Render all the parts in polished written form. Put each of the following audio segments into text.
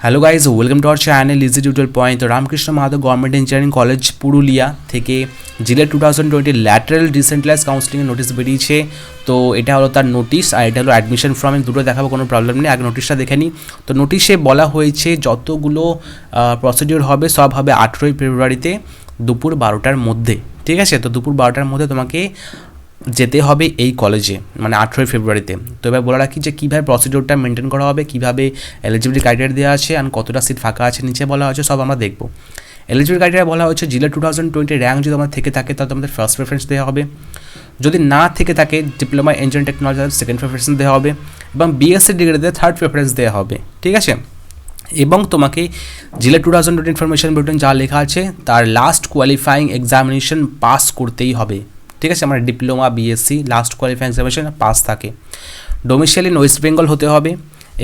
Hello guys, welcome to our channel easy tutorial point. তো Ramakrishna Mahato government engineering college Purulia থেকে জিলে 2020 lateral decentralise কাউন্সিলিংয়ের notice বেরিয়েছে। তো এটা হলো তার নোটিশ, আর এটা হলো অ্যাডমিশন ফর্ম। আমি দুটো দেখাবো, কোনো প্রবলেম নেই। আগে নোটিশটা দেখে নিই। তো নোটিশে বলা হয়েছে যতগুলো প্রসিডিওর হবে সব হবে 18ই ফেব্রুয়ারিতে দুপুর 12টার মধ্যে। ঠিক আছে, তো দুপুর 12টার মধ্যে তোমাকে যেতে হবে এই কলেজে, মানে 18ই ফেব্রুয়ারিতে। তো এবার বলে রাখি যে কীভাবে প্রসিডিওরটা মেনটেন করা হবে, কীভাবে এলিজিবিলিটি ক্রাইটেরিয়া দেওয়া আছে, আর কতটা সিট ফাঁকা আছে নিচে বলা হয়েছে, সব আমরা দেখবো। এলিজিবিলিটি ক্রাইটেরিয়া বলা হচ্ছে জিলে 2020 র্যাঙ্ক যদি আমাদের থেকে থাকে তাহলে আমাদের ফার্স্ট প্রেফারেন্স দেওয়া হবে। যদি না থেকে থাকে diploma engineering technology second preference দেওয়া হবে, এবং বিএসসি ডিগ্রিতে থার্ড প্রেফারেন্স দেওয়া হবে। ঠিক আছে, এবং তোমাকে জিলে 2020 ইনফরমেশন বুলেটিন যা লেখা আছে তার লাস্ট কোয়ালিফাইং এক্সামিনেশন পাস করতেই হবে। ঠিক আছে, আমার diploma BSc last qualifying examination pass থাকে। ডোমিসাইল ইন ওয়েস্ট বেঙ্গল হতে হবে,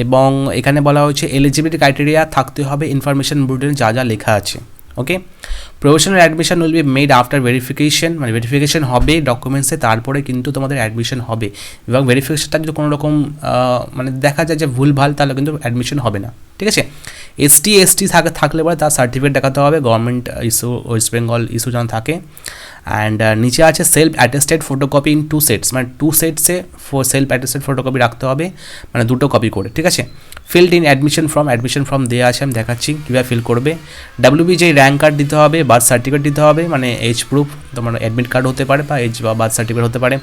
এবং এখানে বলা হয়েছে এলিজিবিলিটি ক্রাইটেরিয়া থাকতে হবে ইনফরমেশন বুলেটিনে যা যা লেখা আছে। Okay, professional admission will be made after verification, মানে ভেরিফিকেশন হবে ডকুমেন্টসে, তারপরে কিন্তু তোমাদের অ্যাডমিশন হবে। এবং ভেরিফিকেশনটা যদি কোনো রকম মানে দেখা যায় যে ভুলভাল, তাহলে কিন্তু অ্যাডমিশন হবে না। ঠিক আছে, এসটি থাকলে পরে তার সার্টিফিকেট দেখাতে হবে, government issue West Bengal issue যেন থাকে। অ্যান্ড নিচে আছে self attested photocopy in 2 sets, মানে 2 সেটসে সেলফ অ্যাটেস্টেড ফটোকপি রাখতে হবে, মানে দুটো কপি করে। ঠিক আছে, ফিল্ড ইন অ্যাডমিশন ফর্ম দেওয়া আছে, আমি দেখাচ্ছি কীভাবে ফিল করবে। ডাব্লিউবিজে র্যাঙ্ক কার্ড দিতে হবে, বার্থ সার্টিফিকেট দিতে হবে, মানে এজ প্রুফ, তোমার অ্যাডমিট কার্ড হতে পারে বা এজ বা বার্থ সার্টিফিকেট হতে পারে।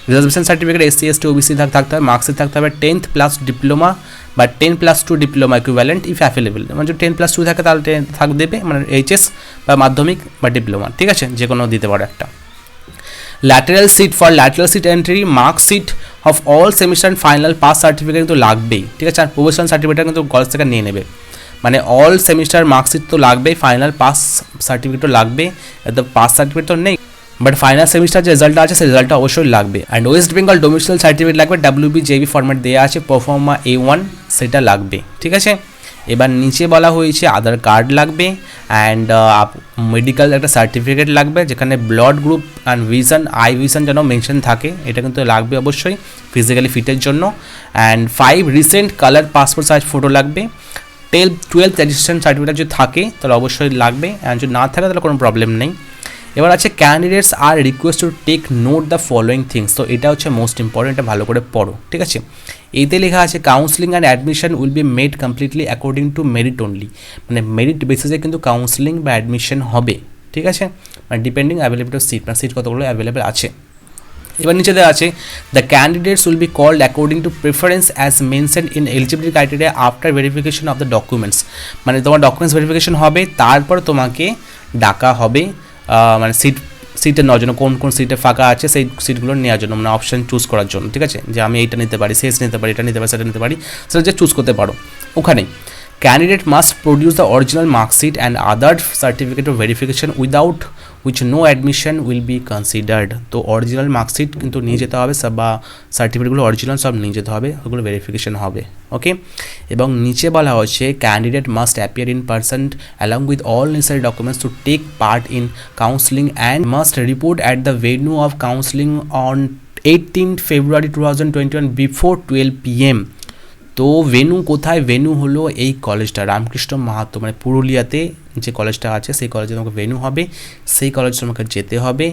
Reservation certificate SC ST OBC থাকতে হবে, মার্কশিট থাকতে হবে 10th প্লাস ডিপ্লোমা বা 10+2 ডিপ্লোমা ইকুইভ্যালেন্ট ইফ অ্যাভেলেবল, মানে যদি 10+2 থাকে তাহলে 10 দেবে, মানে এইচএস বা মাধ্যমিক বা ডিপ্লোমা। ঠিক আছে, যে কোনো দিতে পারে একটা। Lateral seat entry marksheet of all semester and final pass certificate কিন্তু লাগবেই। ঠিক আছে, আর প্রফেশনাল সার্টিফিকেট কিন্তু কলেজ থেকে নিয়ে নেবে, মানে অল সেমিস্টার মার্কশিট তো লাগবেই, ফাইনাল পাস সার্টিফিকেটও লাগবে। তো পাস সার্টিফিকেট তো নেই, বাট ফাইনাল সেমিস্টার যে রেজাল্টটা আছে সেই রেজাল্টটা অবশ্যই লাগবে। And West Bengal domicile certificate লাগবে, WBJB ফরম্যাট দেওয়া আছে, পারফর্মা A1 সেটা লাগবে। ঠিক আছে, এবার নিচে বলা হয়েছে আধার কার্ড লাগবে, অ্যান্ড মেডিকেল একটা সার্টিফিকেট লাগবে যেখানে blood group and I vision যেন মেনশন থাকে, এটা কিন্তু লাগবে অবশ্যই ফিজিক্যালি ফিটের জন্য। And 5 recent colour passport size photo লাগবে। 12th রেজিস্ট্রেশন সার্টিফিকেট যদি থাকে তাহলে অবশ্যই লাগবে, অ্যান্ড যদি না থাকে তাহলে কোনো প্রবলেম নেই। এবার আছে ক্যান্ডিডেটস আর request to take note the following things. তো এটা হচ্ছে মোস্ট ইম্পর্টেন্ট, এটা ভালো করে পড়ো। ঠিক আছে, এইতে লেখা আছে counselling and admission will be made completely according to merit only, মানে মেরিট বেসিসে কিন্তু কাউন্সিলিং বা অ্যাডমিশন হবে। ঠিক আছে, মানে ডিপেন্ডিং অ্যাভেলেবিলিটি অফ সিট, মানে সিট কতগুলো অ্যাভেলেবেল আছে। এবার নিচে দেওয়া আছে the candidates will be called according to preference as mention in eligibility criteria after verification of the documents, মানে তোমার ডকুমেন্টস ভেরিফিকেশন হবে, তারপর তোমাকে ডাকা হবে, মানে সিটের নেওয়ার জন্য, কোন কোন সিটে ফাঁকা আছে সেই সিটগুলো নেওয়ার জন্য, মানে অপশান চুজ করার জন্য। ঠিক আছে, যে আমি এইটা নিতে পারি, শেষ নিতে পারি, এটা নিতে পারি, সেটা নিতে পারি, সেটা যে চুজ করতে পারো ওখানে। Candidate must produce the original marksheet and other certificate of verification without which no admission will be considered. তো অরিজিনাল মার্কশিট কিন্তু নিয়ে যেতে হবে সব, বা সার্টিফিকেটগুলো অরিজিনাল সব নিয়ে যেতে হবে, ওগুলো ভেরিফিকেশন হবে। ওকে, এবং নিচে বলা হচ্ছে candidate must appear in person along with all necessary documents to take part in counselling and must report at the venue of counselling on 18th February 2021 before 12 PM। তো ভেন্যু কোথায়? ভেন্যু হলো এই কলেজটা রামকৃষ্ণ মাহাতো, মানে পুরুলিয়াতে যে কলেজটা আছে সেই কলেজে তোমাকে ভেন্যু হবে, সেই কলেজে তোমাকে যেতে হবে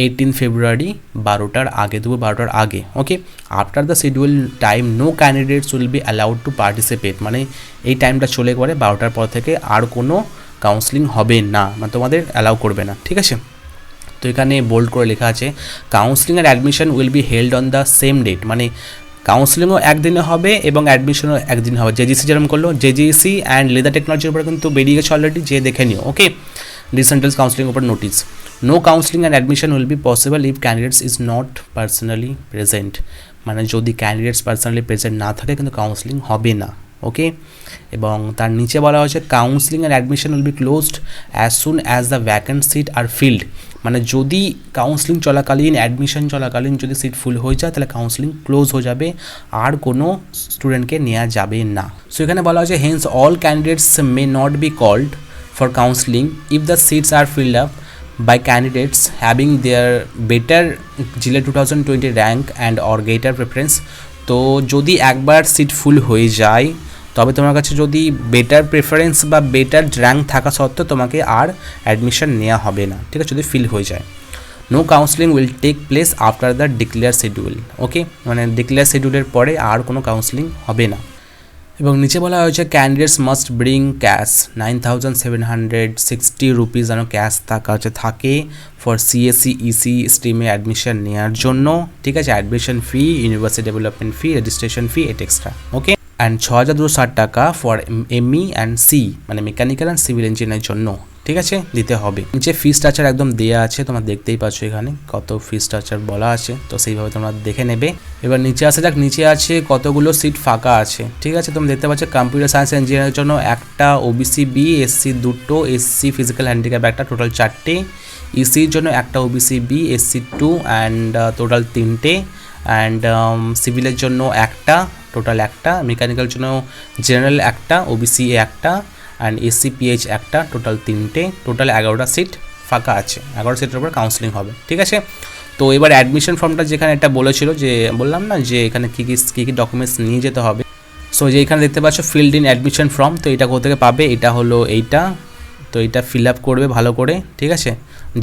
18 February 12টার আগে, দুপুর 12টার আগে। Okay, after the schedule time no candidates will be allowed to participate, মানে এই টাইমটা চলে গেলে 12টার পর থেকে আর কোনো কাউন্সিলিং হবে না, মানে তোমাদের অ্যালাউ করবে না। ঠিক আছে, তো এখানে বোল্ড করে লেখা আছে counselling and admission will be held on the same date, মানে কাউন্সিলিংও একদিনে হবে এবং অ্যাডমিশনও একদিন হবে। জেজিসি যেরকম করলো, জেজিসি অ্যান্ড লেদার টেকনোলজির উপরে কিন্তু বেরিয়ে গেছে অলরেডি, যে দেখে নিও। ওকে, ডিসেন্ট্রালাইজড কাউন্সিলিং উপর notice. No counselling and admission will be possible if candidates is not personally present, মানে যদি ক্যান্ডিডেটস পার্সোনালি প্রেজেন্ট না থাকে কিন্তু কাউন্সিলিং হবে না। ওকে, এবং তার নিচে বলা হয়েছে counselling and admission will be closed as soon as the vacant seat are filled, মানে যদি কাউন্সিলিং চলাকালীন, অ্যাডমিশন চলাকালীন যদি সিট ফুল হয়ে যায় তাহলে কাউন্সিলিং ক্লোজ হয়ে যাবে, আর কোনো স্টুডেন্টকে নেওয়া যাবে না। সো এখানে বলা হয়েছে hence all candidates may not be called for counselling if the seats are filled up by candidates having their better JELET 2020 rank and or greater preference। তো যদি একবার সিট ফুল হয়ে যায় তবে তোমার কাছে যদি বেটার প্রেফারেন্স বা বেটার র্যাঙ্ক থাকা সত্ত্বেও তোমাকে আর অ্যাডমিশন নেওয়া হবে না, ঠিক আছে, যদি ফিল হয়ে যায়। No counselling will take place after the declare schedule. Okay, মানে ডিক্লেয়ার শিডিউলের পরে আর কোনো কাউন্সিলিং হবে না। এবং নিচে বলা হয়েছে candidates must bring cash 9,760 rupees যেন ক্যাশ থাকে ফর সিএসসি ইসি স্ট্রিমে অ্যাডমিশন নেওয়ার জন্য, ঠিক আছে। Admission fee, university development fee, registration fee, at extra. Okay, and 6,260 টাকা ফর এমই অ্যান্ড সি মানে মেকানিক্যাল অ্যান্ড সিভিল ইঞ্জিনিয়ারের জন্য, ঠিক আছে, দিতে হবে। নিচে ফি স্ট্রাকচার একদম দেওয়া আছে, তোমরা দেখতেই পাচ্ছ এখানে কত ফি স্ট্রাকচার বলা আছে, তো সেইভাবে তোমরা দেখে নেবে। এবার নিচে আসা যাক, নিচে আছে কতগুলো সিট ফাঁকা আছে, ঠিক আছে। তোমরা দেখতে পাচ্ছ কম্পিউটার সায়েন্স ইঞ্জিনিয়ারের জন্য একটা, ওবিসি বি, এসসি দুটো, এসসি ফিজিক্যাল হ্যান্ডিক্যাপ একটা, টোটাল 4টে। ইসির জন্য একটা, OBC B, SC 2 and total 3টে। অ্যান্ড সিভিলের জন্য একটা, টোটাল একটা। মেকানিক্যাল জন্য জেনারেল একটা, ওবিসি একটা অ্যান্ড এসসিপিএইচ একটা, টোটাল 3টে। টোটাল 11টা সিট ফাঁকা আছে, 11 সিটের উপর কাউন্সিলিং হবে, ঠিক আছে। তো এবার অ্যাডমিশন ফর্মটা যেখানে এটা বলেছিল, যে বললাম না যে এখানে কী কী ডকুমেন্টস নিয়ে যেতে হবে। সো যে এখানে দেখতে পাচ্ছ ফিল্ড ইন অ্যাডমিশন ফর্ম, তো এটা কোথা থেকে পাবে, এটা হলো এইটা। তো এটা ফিল আপ করবে ভালো করে, ঠিক আছে।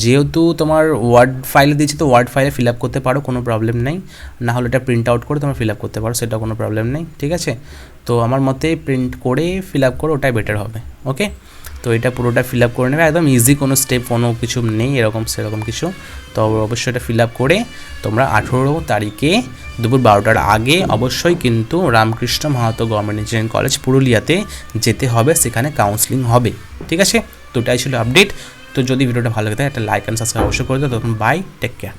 যেহেতু তোমার ওয়ার্ড ফাইলে দিয়েছে, তো ওয়ার্ড ফাইলে ফিল আপ করতে পারো, কোনো প্রবলেম নেই। না হলে এটা প্রিন্ট আউট করে তোমরা ফিল আপ করতে পারো, সেটা কোনো প্রবলেম নেই, ঠিক আছে। তো আমার মতে প্রিন্ট করে ফিল আপ করো, ওটাই বেটার হবে। ওকে, তো এটা পুরোটা ফিল আপ করে নেবে, একদম ইজি, কোনো স্টেপ কোনো কিছু নেই এরকম সেরকম কিছু। তো অবশ্যই এটা ফিল আপ করে তোমরা 18 তারিখে দুপুর 12টার আগে অবশ্যই কিন্তু Ramakrishna Mahato government engineering college পুরুলিয়াতে যেতে হবে, সেখানে কাউন্সিলিং হবে, ঠিক আছে। তো এটাই ছিল আপডেট। তো যদি ভিডিওটা ভালো লাগে একটা লাইক অ্যান্ড সাবস্ক্রাইব অবশ্যই করে দাও। তখন বাই, টেক কেয়ার।